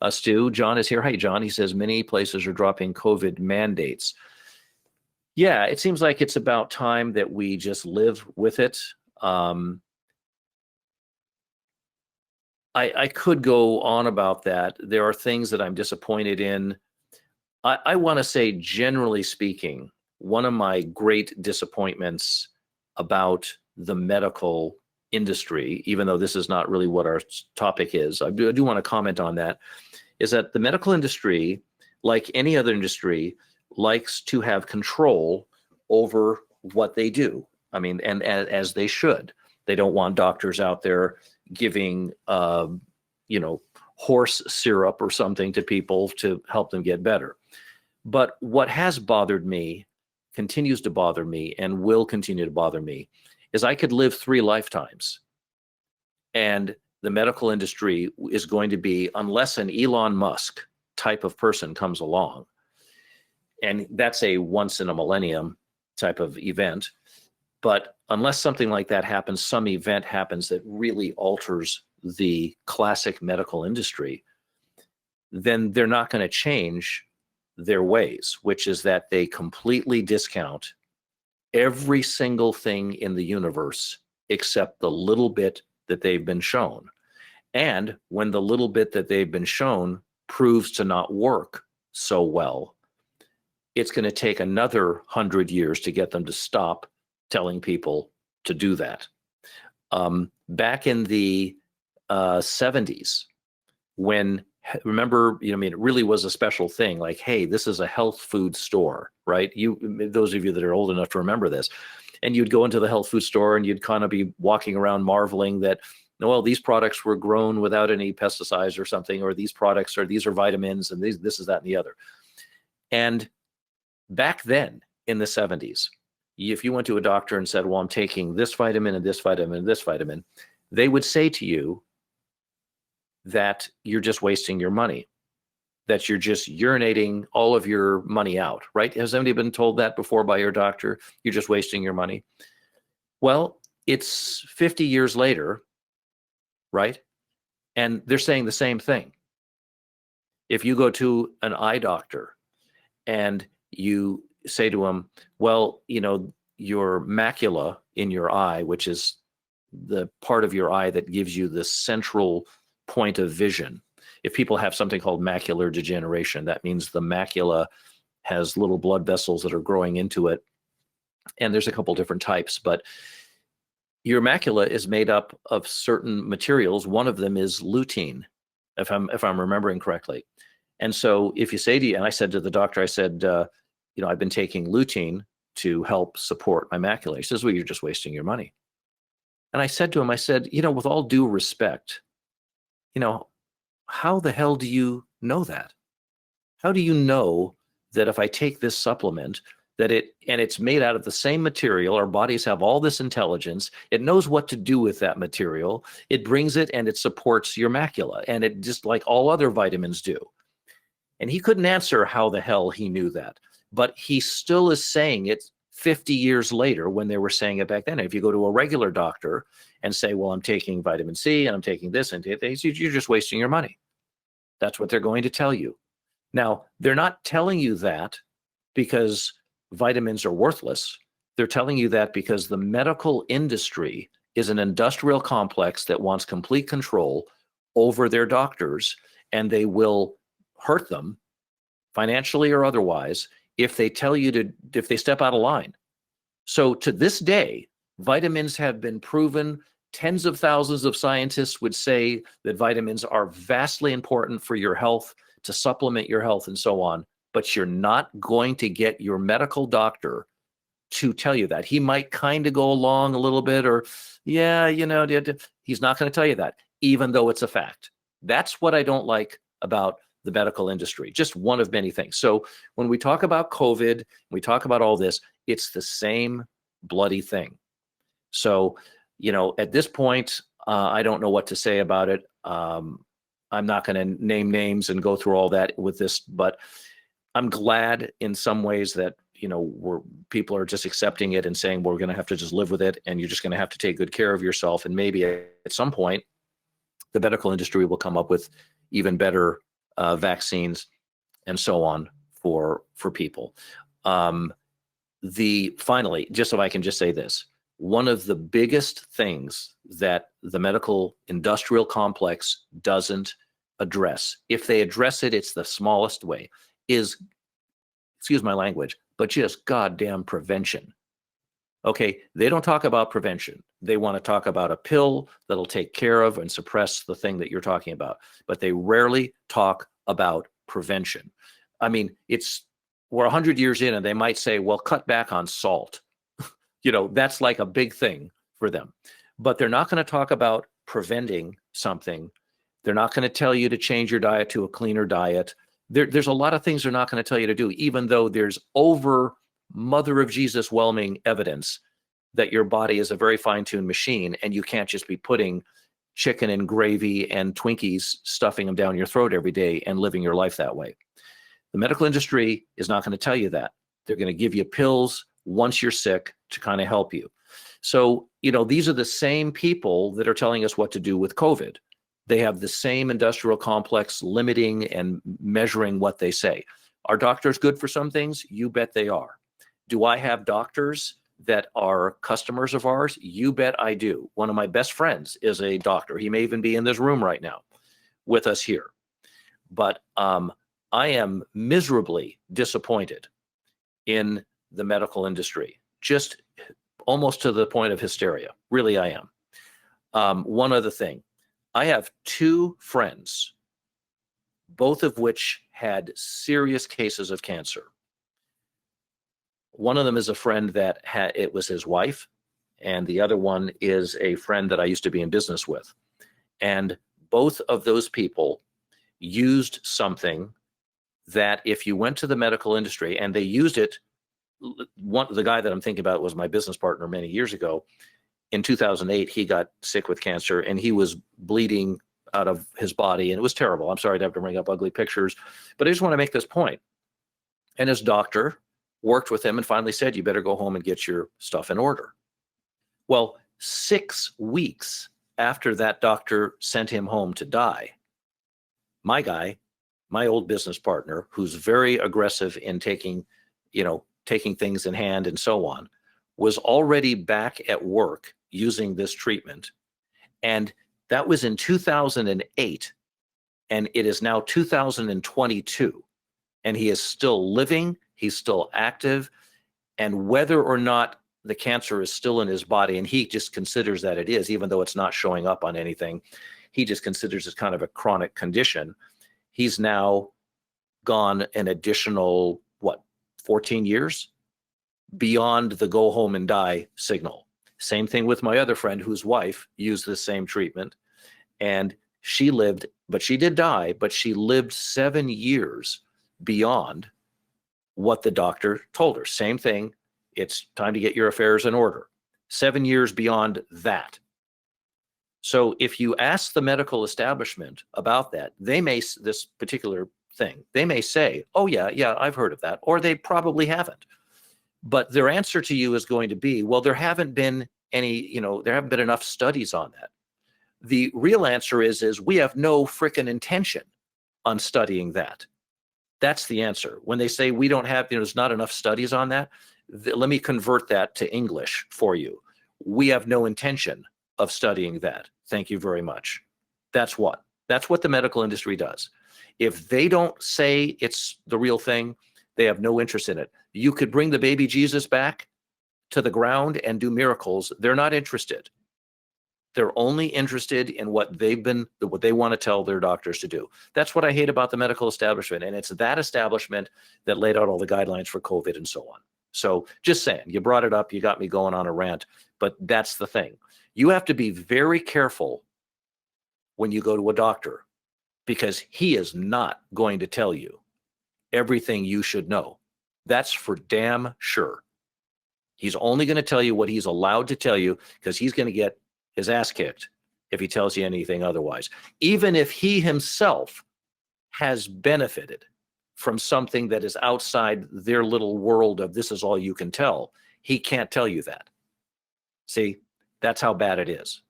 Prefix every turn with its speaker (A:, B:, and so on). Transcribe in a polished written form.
A: Stu. John is here. Hi, John. He says many places are dropping COVID mandates. Yeah, it seems like it's about time that we just live with it. I could go on about that. There are things that I'm disappointed in. I want to say, generally speaking, one of my great disappointments about the medical industry, even though this is not really what our topic is, I do want to comment on that, is that the medical industry, like any other industry, likes to have control over what they do. I mean, and as they should. They don't want doctors out there giving, horse syrup or something to people to help them get better. But what has bothered me, continues to bother me, and will continue to bother me, is I could live 3 lifetimes. And the medical industry is going to be, unless an Elon Musk type of person comes along, and that's a once in a millennium type of event. But unless something like that happens, some event happens that really alters the classic medical industry, then they're not going to change their ways, which is that they completely discount every single thing in the universe except the little bit that they've been shown. And when the little bit that they've been shown proves to not work so well, it's going to take another 100 years to get them to stop telling people to do that. Back in the 70s, when, remember, it really was a special thing, like, hey, this is a health food store, right? Those of you that are old enough to remember this, and you'd go into the health food store and you'd kind of be walking around marveling that, well, these products were grown without any pesticides or something, or these are vitamins, and this is that and the other. And back then in the 70s, if you went to a doctor and said, well, I'm taking this vitamin and this vitamin and this vitamin, they would say to you that you're just wasting your money, that you're just urinating all of your money out, right? Has anybody been told that before by your doctor? You're just wasting your money. Well, it's 50 years later, right? And they're saying the same thing. If you go to an eye doctor and you say to him, well, your macula in your eye, which is the part of your eye that gives you the central point of vision. If people have something called macular degeneration, that means the macula has little blood vessels that are growing into it. And there's a couple different types, but your macula is made up of certain materials. One of them is lutein, if I'm remembering correctly. And so if you say to you, and I said to the doctor, I said, I've been taking lutein to help support my macula. He says, well, you're just wasting your money. And I said to him, with all due respect, how the hell do you know that? How do you know that if I take this supplement, and it's made out of the same material, our bodies have all this intelligence, it knows what to do with that material, it brings it and it supports your macula, and it just like all other vitamins do. And he couldn't answer how the hell he knew that. But he still is saying it 50 years later when they were saying it back then. If you go to a regular doctor and say, well, I'm taking vitamin C and I'm taking this, and you're just wasting your money. That's what they're going to tell you. Now, they're not telling you that because vitamins are worthless. They're telling you that because the medical industry is an industrial complex that wants complete control over their doctors, and they will hurt them financially or otherwise if they step out of line. So to this day, vitamins have been proven. Tens of thousands of scientists would say that vitamins are vastly important for your health, to supplement your health and so on, but you're not going to get your medical doctor to tell you that. He might kind of go along a little bit, or, he's not going to tell you that, even though it's a fact. That's what I don't like about the medical industry, just one of many things. So when we talk about COVID, we talk about all this, it's the same bloody thing. So, at this point, I don't know what to say about it. I'm not going to name names and go through all that with this, but I'm glad in some ways that, people are just accepting it and saying, we're going to have to just live with it, and you're just going to have to take good care of yourself. And maybe at some point, the medical industry will come up with even better vaccines, and so on for people. Finally, just so I can just say this, one of the biggest things that the medical industrial complex doesn't address, if they address it, it's the smallest way, is, excuse my language, but just goddamn prevention. Okay, they don't talk about prevention. They want to talk about a pill that'll take care of and suppress the thing that you're talking about, but they rarely talk about prevention. I mean, we're 100 years in and they might say, well, cut back on salt. That's like a big thing for them. But they're not going to talk about preventing something. They're not going to tell you to change your diet to a cleaner diet. There's a lot of things they're not going to tell you to do, even though there's over mother of Jesus whelming evidence that your body is a very fine-tuned machine and you can't just be putting chicken and gravy and Twinkies, stuffing them down your throat every day and living your life that way. The medical industry is not going to tell you that. They're going to give you pills once you're sick to kind of help you. So, these are the same people that are telling us what to do with COVID. They have the same industrial complex limiting and measuring what they say. Are doctors good for some things? You bet they are. Do I have doctors that are customers of ours? You bet I do. One of my best friends is a doctor. He may even be in this room right now with us here. But I am miserably disappointed in the medical industry, just almost to the point of hysteria. Really, I am. One other thing. I have two friends, both of which had serious cases of cancer. One of them is a friend that it was his wife, and the other one is a friend that I used to be in business with. And both of those people used something that if you went to the medical industry, and they used it, the guy that I'm thinking about was my business partner many years ago. In 2008, he got sick with cancer and he was bleeding out of his body, and it was terrible. I'm sorry to have to bring up ugly pictures, but I just want to make this point. And his doctor worked with him and finally said, you better go home and get your stuff in order. Well, 6 weeks after that doctor sent him home to die, my guy, my old business partner, who's very aggressive in taking things in hand and so on, was already back at work using this treatment. And that was in 2008. And it is now 2022. And he is still living, he's still active. And whether or not the cancer is still in his body, and he just considers that it is, even though it's not showing up on anything, he just considers it kind of a chronic condition. He's now gone an additional, 14 years beyond the go home and die signal. Same thing with my other friend whose wife used the same treatment, and she lived, but she did die, but she lived 7 years beyond what the doctor told her. Same thing. It's time to get your affairs in order. 7 years beyond that. So if you ask the medical establishment about that, this particular thing, they may say, oh yeah, I've heard of that, or they probably haven't. But their answer to you is going to be, well, there haven't been enough studies on that. The real answer is we have no frickin' intention on studying that. That's the answer. When they say we don't have, there's not enough studies on that, let me convert that to English for you. We have no intention of studying that. Thank you very much. That's what the medical industry does. If they don't say it's the real thing, they have no interest in it. You could bring the baby Jesus back to the ground and do miracles. They're not interested. They're only interested in what they want to tell their doctors to do. That's what I hate about the medical establishment. And it's that establishment that laid out all the guidelines for COVID and so on. So just saying, you brought it up, you got me going on a rant, but that's the thing. You have to be very careful when you go to a doctor, because he is not going to tell you everything you should know. That's for damn sure. He's only going to tell you what he's allowed to tell you, because he's going to get his ass kicked if he tells you anything otherwise. Even if he himself has benefited from something that is outside their little world of this is all you can tell, he can't tell you that. See, that's how bad it is.